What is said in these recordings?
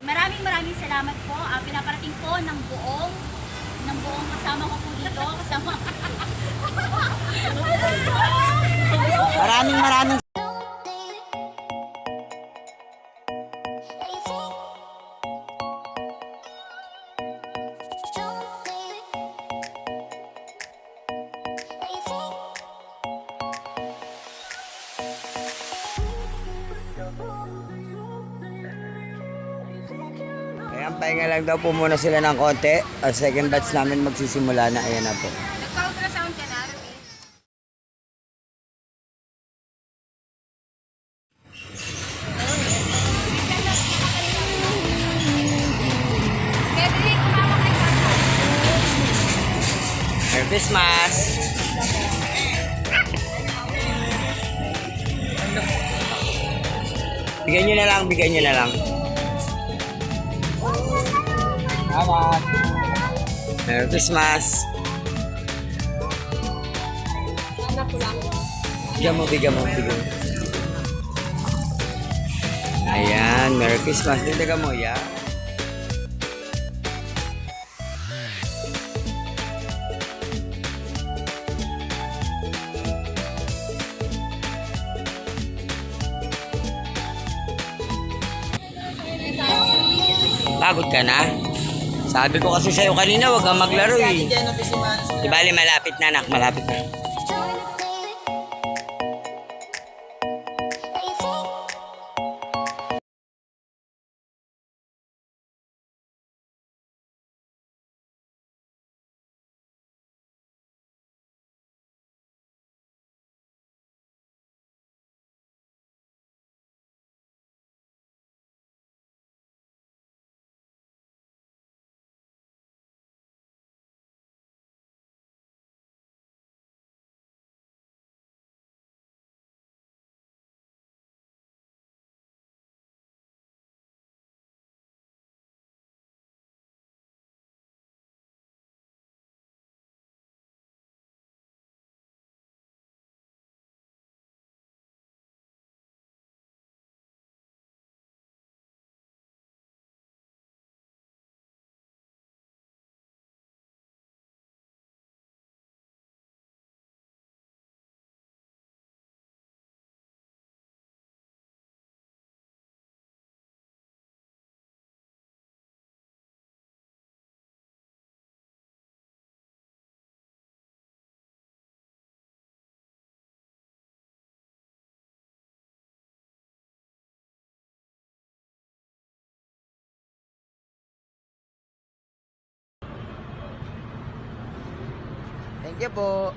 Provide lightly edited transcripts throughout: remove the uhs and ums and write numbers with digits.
Maraming salamat po. Pinaparating po ng buong kasama ko po dito. Kasama. Maraming Ayan, pahinga lang daw po muna sila ng konti. At second batch namin magsisimula na. Ayan na po. Nagka-ultrasound ka na, Ruby? Merry Christmas! Bigyan nyo na lang, bigyan nyo na lang. Salamat! Merry Christmas! Bigyan mo. Ayan, Merry Christmas. Dindagan mo, yan. Pagod ka na? Sabi ko kasi sa'yo kanina, huwag kang maglaro eh. Di bali, malapit na anak, malapit na. Thank you po.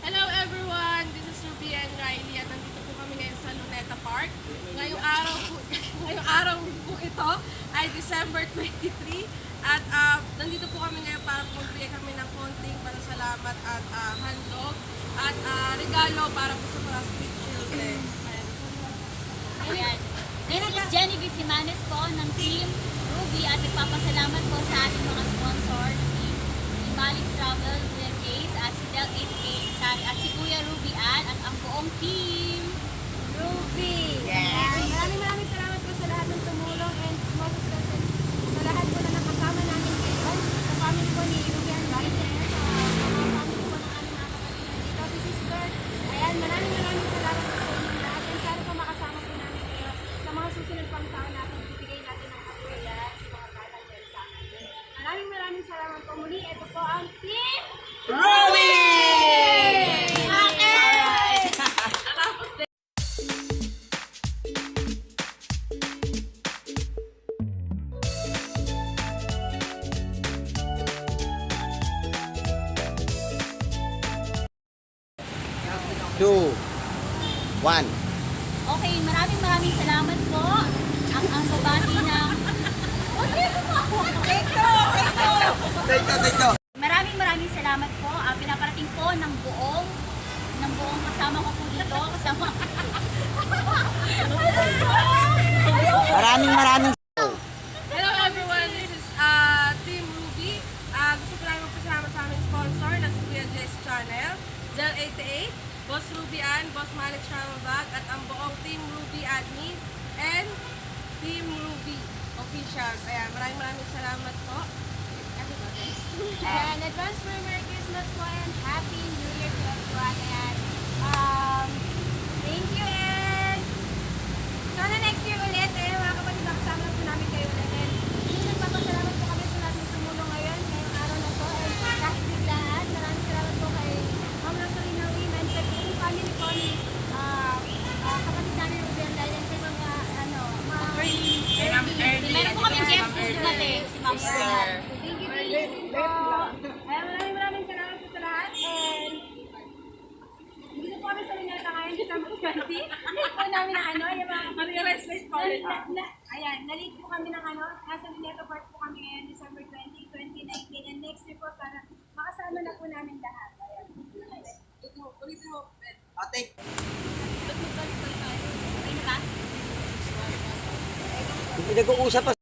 Hello everyone! This is Ruby and Riley at nandito po kami ngayon sa Luneta Park. Ngayong araw po ito ay December 23 at nandito po kami ngayon para magbigay kami ng konting pasasalamat at handog at regalo para po sa mga street children. Ayan. This is Jenny Visimanes po ng Team Ruby at nagpapasalamat po sa ating mga sponsor si Malik Travel, Kuya Case at si Del 8K Sari at si Kuya Ruby at ang buong Team Ruby. Maraming salamat po sa lahat ng tumulong and sa lahat po na nakasama namin ngayon, sa family po ni Ruby and Riley, sa mga family po ng aming mga kapatid dito, si Sister. Ayan, maraming salamat po sa inyo lahat and sana po makasama po namin kayo sa mga susunod pang taon natin, bibigay natin ng kapuriyan sa mga bata dyan sa akin. Maraming salamat po muli. Ito po ang Team Ruby! Two, one. Okay, maraming salamat po. Ang babati ng... Dito. Maraming salamat po. Pinaparating po ng buong kasama ko po dito. Kasama. Maraming. Hello everyone, this is Team Ruby. Gusto ko lang magpasalamat sa aming sponsor na si Kuya Channel, Del88, Boss Ruby Ann, Boss Malik Travel Vlog, at ang buong Team Ruby Admin and Team Ruby Officials. Ayan, maraming salamat po. Ano ba, guys? And advance Merry Christmas po and Happy New Year to everyone. Ayan. Thank you and sana next year ulit mga kapatid, makasama po namin kayo ulit. And hindi nagpapasalamat po kami sa lahat ng tumulong ngayon, ngayong araw na to. And kahit biglaan, maraming salamat po kay Ma'am Rosalina Wim and sa buong family po ni kapatid namin Ruby and dahil sa mga Meron po kami guest po dumating, si Ma'am Sir. Thank you po. Ayan, maraming salamat po sa lahat. And hindi na po kami sa Luneta ngayon, December 20. Hindi po namin na yung mga Realize late po ulit. Ayan, na-late po kami ng nasa Luneta Park po kami ngayon, December 20, 2019. And next year po, sana makasama na po namin lahat. Ayan. Ulitin mo. Ate. Okay na ba? Hindi nag-uusap pa.